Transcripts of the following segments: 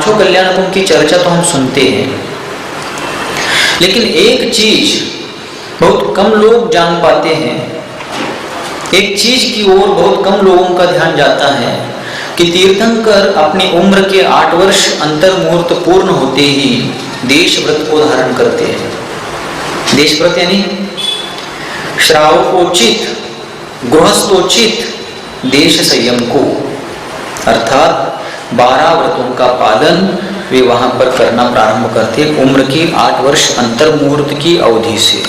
पांचों कल्याणकों की चर्चा तो हम सुनते हैं, लेकिन एक चीज बहुत कम लोग जान पाते हैं, एक चीज की ओर बहुत कम लोगों का ध्यान जाता है कि तीर्थंकर अपनी उम्र के 8 वर्ष अंतर मुहूर्त पूर्ण होते ही देश व्रत को धारण करते हैं। देश व्रत यानी श्रावकोचित, गृहस्थोचित देश संयम को, अर्थात 12 व्रतों का पालन वे वहां पर करना प्रारंभ करते उम्र की 8 वर्ष अंतर मुहूर्त की अवधि से।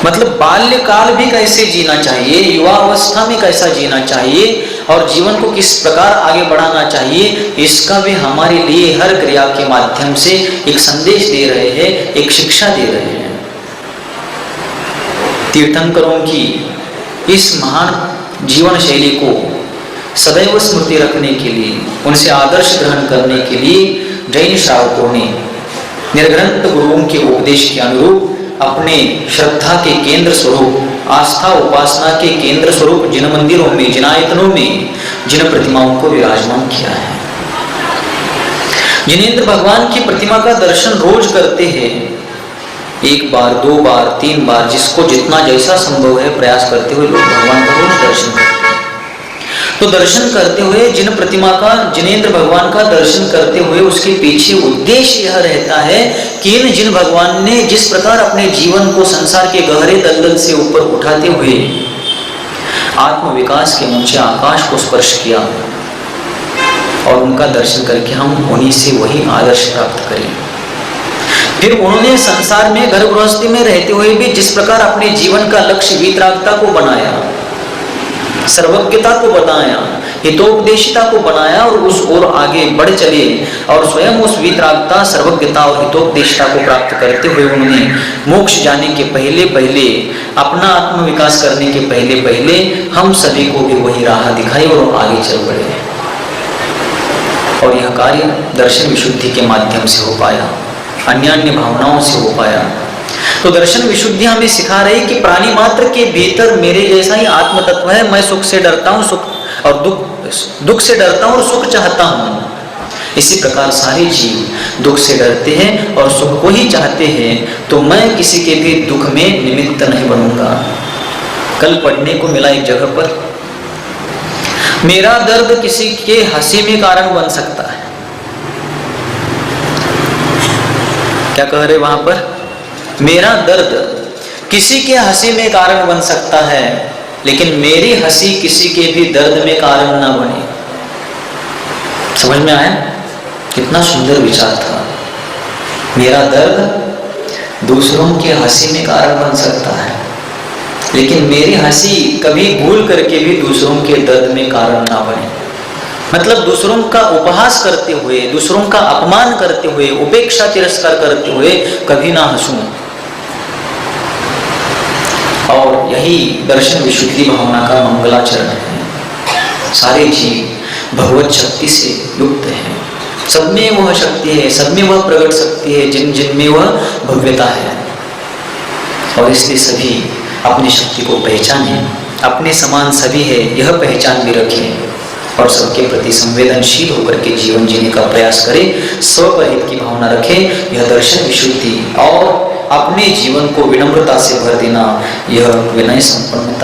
मतलब बाल्यकाल भी कैसे जीना चाहिए, युवा अवस्था में कैसा जीना चाहिए और जीवन को किस प्रकार आगे बढ़ाना चाहिए, इसका भी हमारे लिए हर क्रिया के माध्यम से एक संदेश दे रहे हैं, एक शिक्षा दे रहे हैं। तीर्थंकरों की इस महान जीवन शैली को सदैव स्मृति रखने के लिए, उनसे आदर्श ग्रहण करने के लिए जैन श्रावकों ने निर्ग्रंथ गुरुओं के उपदेश के अनुरूप अपने श्रद्धा के केंद्र स्वरूप, आस्था उपासना के केंद्र स्वरूप जिन मंदिरों में, जिन आयतनों में जिन प्रतिमाओं को विराजमान किया है। जिनेंद्र भगवान की प्रतिमा का दर्शन रोज करते हैं, 1 बार 2 बार 3 बार, जिसको जितना जैसा संभव है प्रयास करते हुए लोग भगवान का रोज दर्शन करते हैं। तो दर्शन करते हुए जिन प्रतिमा का, जिनेंद्र भगवान का दर्शन करते हुए उसके पीछे उद्देश्य यह रहता है कि जिन भगवान ने जिस प्रकार अपने जीवन को संसार के गहरे दलदल से ऊपर उठाते हुए आत्म विकास के ऊंचे आकाश को स्पर्श किया, और उनका दर्शन करके हम उन्हीं से वही आदर्श प्राप्त करें। फिर उन्होंने संसार में घर गृहस्थी में रहते हुए भी जिस प्रकार अपने जीवन का लक्ष्य वीतरागता को बनाया, सर्वज्ञता को बताया, हितोपदेशिता को बनाया और उस ओर आगे बढ़ चले, और स्वयं उस वीतरागता, सर्वज्ञता और हितोपदेशिता को प्राप्त करते हुए उन्होंने मोक्ष जाने के पहले पहले, अपना आत्म विकास करने के पहले पहले हम सभी को भी वही राह दिखाई और आगे चल पड़े। और यह कार्य दर्शन विशुद्धि के माध्यम से हो पाया, अन्यान्य भावनाओं से हो पाया। तो दर्शन विशुद्धि हमें सिखा रही कि प्राणी मात्र के भीतर मेरे जैसा ही आत्म तत्व है। मैं सुख से डरता हूँ, सुख और दुख से डरता हूँ और सुख चाहता हूँ। इसी प्रकार सारे जीव दुख से डरते हैं और सुख को ही चाहते हैं। तो मैं किसी के भी दुख में निमित्त नहीं बनूंगा। कल पढ़ने को मिला एक जगह पर, मेरा दर्द किसी के हंसी में कारण बन सकता है। क्या कह रहे वहां पर? मेरा दर्द किसी के हंसी में कारण बन सकता है, लेकिन मेरी हंसी किसी के भी दर्द में कारण ना बने। समझ में आया? कितना सुंदर विचार था। मेरा दर्द दूसरों के हंसी में कारण बन सकता है, लेकिन मेरी हंसी कभी भूल करके भी दूसरों के दर्द में कारण ना बने। मतलब दूसरों का उपहास करते हुए, दूसरों का अपमान करते हुए, उपेक्षा तिरस्कार करते हुए कभी ना हंसूं। और यही दर्शन विशुद्धि भावना का मंगलाचरण है। सारे जीव भगवत शक्ति से युक्त हैं, सब में वह शक्ति है, सब में वह प्रकट शक्ति है, जिन जिन में वह भव्यता है। और इसलिए सभी अपनी शक्ति को पहचाने, अपने समान सभी है यह पहचान भी रखें और सबके प्रति संवेदनशील होकर के जीवन जीने का प्रयास करें। स्वपरहित की भावना रखें। यह दर्शन विशुद्धि और अपने जीवन को विनम्रता से भर देना, यह विनय संपन्नता।